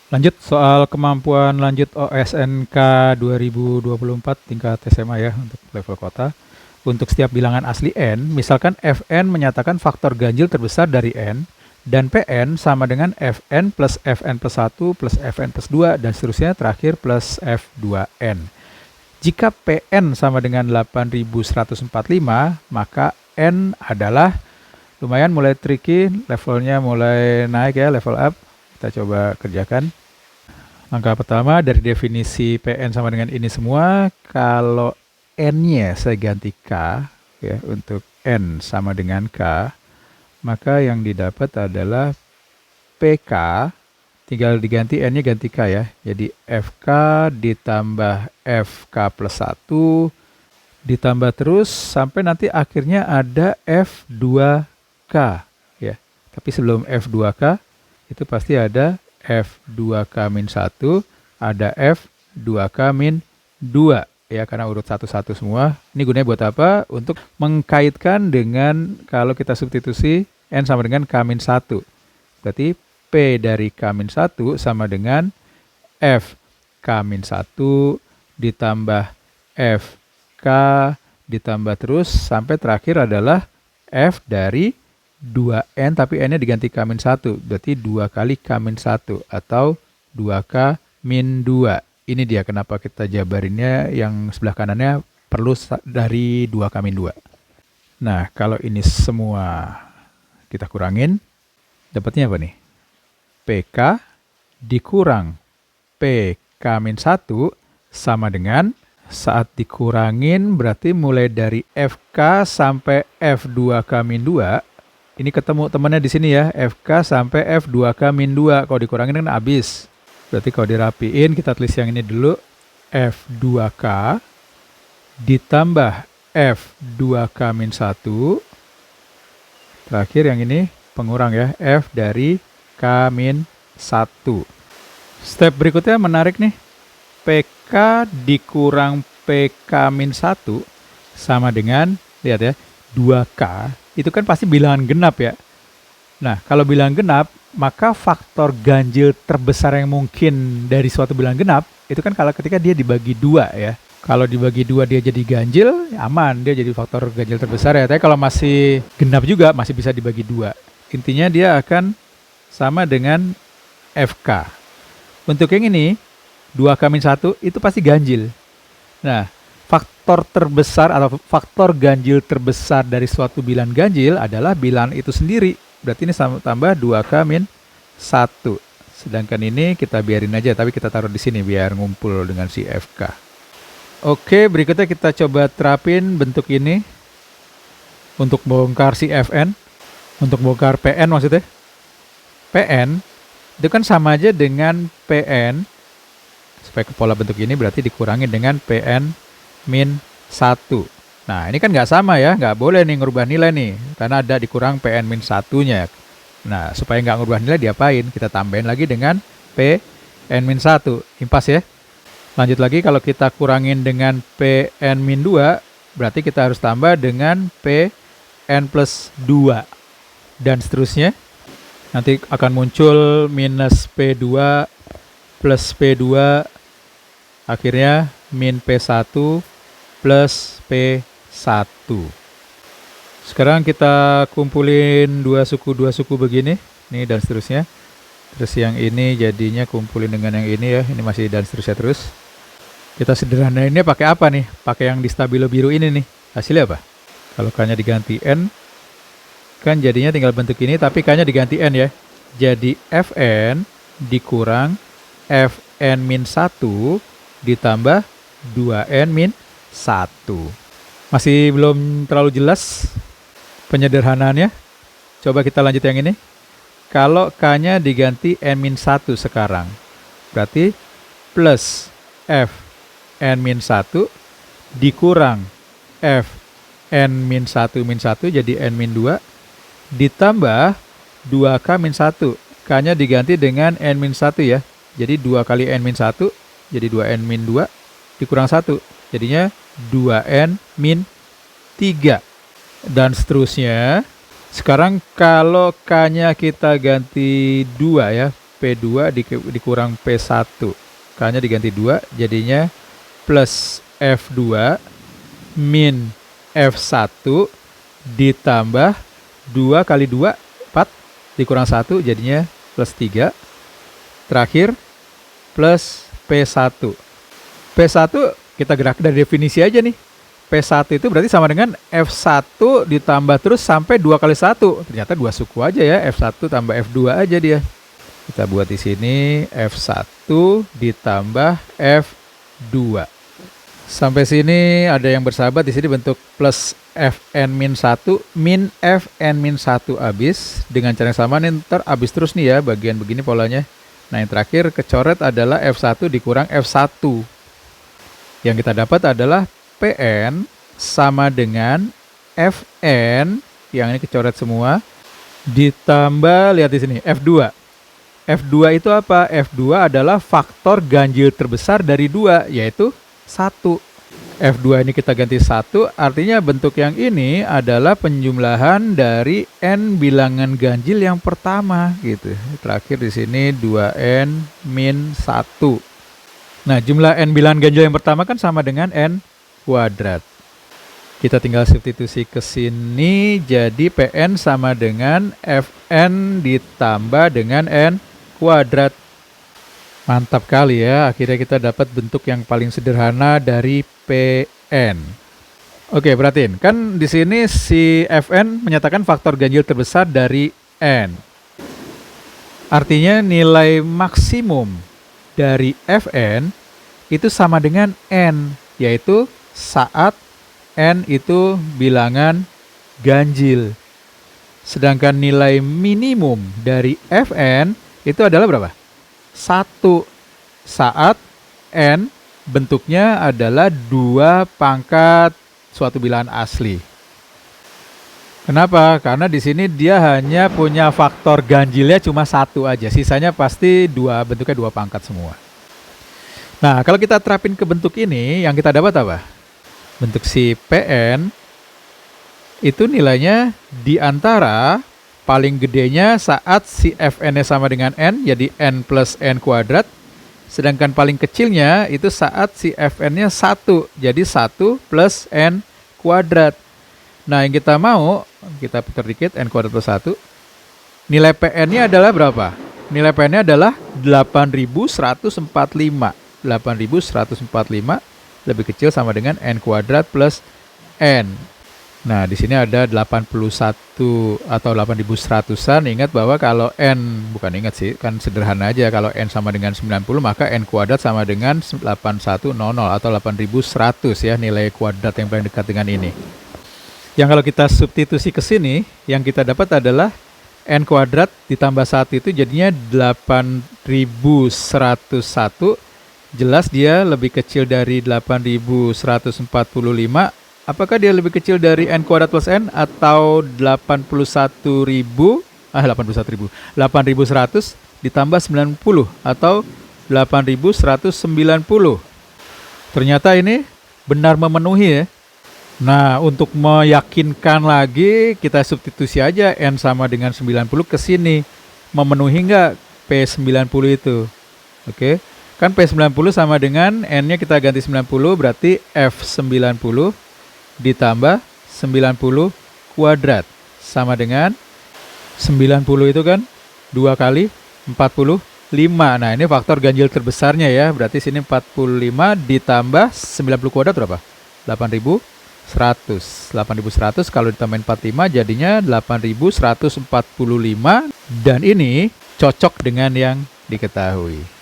Lanjut soal kemampuan lanjut OSNK 2024 tingkat SMA ya untuk level kota. Untuk setiap bilangan asli n, misalkan Fn menyatakan faktor ganjil terbesar dari n, dan Pn sama dengan Fn plus Fn plus 1 plus Fn plus 2, dan seterusnya terakhir plus F2n. Jika Pn sama dengan 8145, maka n adalah, lumayan mulai tricky, levelnya mulai naik ya, level up. Kita coba kerjakan. Langkah pertama dari definisi Pn sama dengan ini semua, kalau n-nya saya ganti k ya, untuk n sama dengan k, maka yang didapat adalah pk, tinggal diganti n-nya ganti k ya. Jadi fk ditambah fk plus 1 ditambah terus sampai nanti akhirnya ada f2k ya. Tapi sebelum f2k itu pasti ada F2K-1, ada F2K-2 ya, karena urut satu-satu semua. Ini gunanya buat apa? Untuk mengkaitkan dengan kalau kita substitusi N sama dengan K-1. Berarti P dari K-1 sama dengan F-K-1 ditambah F-K ditambah terus sampai terakhir adalah F dari 2N, tapi N-nya diganti K-1, berarti 2 kali K-1 atau 2K-2. Ini dia kenapa kita jabarinnya yang sebelah kanannya perlu dari 2K-2. Nah, kalau ini semua kita kurangin, dapatnya apa nih? PK dikurang PK-1 sama dengan, saat dikurangin berarti mulai dari FK sampai F2K-2, ini ketemu temannya di sini ya, FK sampai F2K-2. Kalau dikurangin kan habis. Berarti kalau dirapiin, kita tulis yang ini dulu. F2K ditambah F2K-1. Terakhir yang ini pengurang ya, F dari K-1. Step berikutnya menarik nih. PK dikurang PK-1 sama dengan, lihat ya, 2K. Itu kan pasti bilangan genap ya. Nah, kalau bilangan genap, maka faktor ganjil terbesar yang mungkin dari suatu bilangan genap, itu kan kalau ketika dia dibagi 2 ya. Kalau dibagi 2 dia jadi ganjil, ya aman, dia jadi faktor ganjil terbesar ya. Tapi kalau masih genap juga, masih bisa dibagi 2. Intinya dia akan sama dengan FK. Untuk yang ini, 2K-1 itu pasti ganjil. Nah, faktor terbesar atau faktor ganjil terbesar dari suatu bilangan ganjil adalah bilangan itu sendiri. Berarti ini tambah 2K-1. Sedangkan ini kita biarin aja, tapi kita taruh di sini biar ngumpul dengan si FK. Oke, berikutnya kita coba terapin bentuk ini untuk bongkar si Fn. Untuk bongkar Pn maksudnya. Pn itu kan sama aja dengan Pn. Supaya ke pola bentuk ini berarti dikurangi dengan Pn min 1. Nah, ini kan nggak sama ya, nggak boleh nih ngerubah nilai nih, karena ada dikurang Pn min 1-nya. Nah, supaya nggak ngerubah nilai diapain? Kita tambahin lagi dengan Pn min 1. Impas ya. Lanjut lagi, kalau kita kurangin dengan Pn min 2, berarti kita harus tambah dengan Pn plus 2. Dan seterusnya. Nanti akan muncul minus P2 plus P2, akhirnya min P1 plus P1. Sekarang kita kumpulin dua suku begini, nih dan seterusnya. Terus yang ini jadinya kumpulin dengan yang ini ya, ini masih dan seterusnya terus. Kita sederhanainnya pakai apa nih? Pakai yang di stabilo biru ini nih. Hasilnya apa? Kalau K-nya diganti N, kan jadinya tinggal bentuk ini, tapi K-nya diganti N ya. Jadi Fn dikurang Fn min 1 ditambah 2N min 1. Masih belum terlalu jelas penyederhanaannya. Coba kita lanjut yang ini. Kalau K-nya diganti N min 1 sekarang, berarti plus Fn min 1 dikurang Fn min 1 jadi N min 2 ditambah 2K min 1. K-nya diganti dengan N min 1 ya. Jadi 2 kali N min 1 jadi 2N min 2 dikurang 1. Jadinya 2N min 3. Dan seterusnya. Sekarang kalau K-nya kita ganti 2 ya. P2 dikurang P1. K-nya diganti 2, jadinya plus F2 min F1 ditambah 2 kali 2, 4, dikurang 1, jadinya plus 3. Terakhir, plus P1. P1 kita gerak dari definisi aja nih. P1 itu berarti sama dengan F1 ditambah terus sampai 2 kali 1. Ternyata 2 suku aja ya, F1 tambah F2 aja dia. Kita buat di sini F1 ditambah F2. Sampai sini ada yang bersahabat, di sini bentuk plus Fn-1 min Fn-1 habis. Dengan cara yang sama nih, ntar habis terus nih ya, bagian begini polanya. Nah yang terakhir kecoret adalah F1 dikurang F1. Yang kita dapat adalah Pn sama dengan Fn, yang ini kecoret semua, ditambah, lihat di sini, F2. F2 itu apa? F2 adalah faktor ganjil terbesar dari 2, yaitu 1. F2 ini kita ganti 1, artinya bentuk yang ini adalah penjumlahan dari n bilangan ganjil yang pertama gitu. Terakhir di sini 2n min 1. Nah, jumlah n bilangan ganjil yang pertama kan sama dengan n kuadrat. Kita tinggal substitusi ke sini, jadi Pn sama dengan Fn ditambah dengan n kuadrat. Mantap kali ya, akhirnya kita dapat bentuk yang paling sederhana dari Pn. Oke, perhatiin, kan di sini si Fn menyatakan faktor ganjil terbesar dari n. Artinya nilai maksimum dari Fn itu sama dengan n, yaitu saat n itu bilangan ganjil. Sedangkan nilai minimum dari Fn itu adalah berapa? 1 saat n bentuknya adalah 2 pangkat suatu bilangan asli. Kenapa? Karena di sini dia hanya punya faktor ganjilnya cuma 1 aja. Sisanya pasti bentuknya 2 pangkat semua. Nah, kalau kita terapin ke bentuk ini, yang kita dapat apa? Bentuk si Pn itu nilainya di antara paling gedenya saat si Fn-nya sama dengan n, jadi n plus n kuadrat. Sedangkan paling kecilnya itu saat si Fn-nya 1, jadi 1 plus n kuadrat. Nah, yang kita mau, kita putar dikit, n kuadrat plus 1. Nilai Pn-nya adalah berapa? Nilai Pn-nya adalah 8145. 8145 lebih kecil sama dengan n kuadrat plus n. Nah, di sini ada 81 atau 8100-an. Ingat bahwa kalau n, bukan ingat sih, kan sederhana aja. Kalau n sama dengan 90, maka n kuadrat sama dengan 8100 atau 8100 ya, nilai kuadrat yang paling dekat dengan ini. Yang kalau kita substitusi ke sini, yang kita dapat adalah n kuadrat ditambah 1 itu jadinya 8101. Jelas dia lebih kecil dari 8145. Apakah dia lebih kecil dari n kuadrat plus n atau 81.100 ditambah 90 atau 8190? Ternyata ini benar memenuhi ya. Nah, untuk meyakinkan lagi kita substitusi aja n sama dengan 90 ke sini. Memenuhi nggak P90 itu? Oke. Kan P90 sama dengan n-nya kita ganti 90, berarti F90 ditambah 90 kuadrat sama dengan 90 itu kan 2 kali 45. Nah, ini faktor ganjil terbesarnya ya. Berarti sini 45 ditambah 90 kuadrat berapa? 8100. 8100 kalau ditambahin 45 jadinya 8145, dan ini cocok dengan yang diketahui.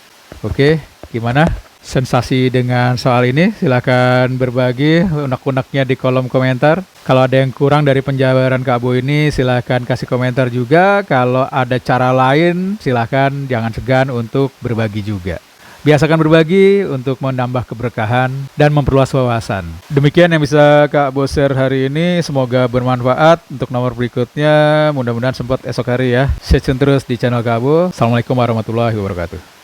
Oke, gimana? Sensasi dengan soal ini? Silahkan berbagi unek-uneknya di kolom komentar. Kalau ada yang kurang dari penjabaran Kak Bo ini, silahkan kasih komentar juga. Kalau ada cara lain, silahkan jangan segan untuk berbagi juga. Biasakan berbagi untuk menambah keberkahan dan memperluas wawasan. Demikian yang bisa Kak Bo share hari ini. Semoga bermanfaat. Untuk nomor berikutnya, mudah-mudahan sempat esok hari ya. Stay tune terus di channel Kak Bo. Assalamualaikum warahmatullahi wabarakatuh.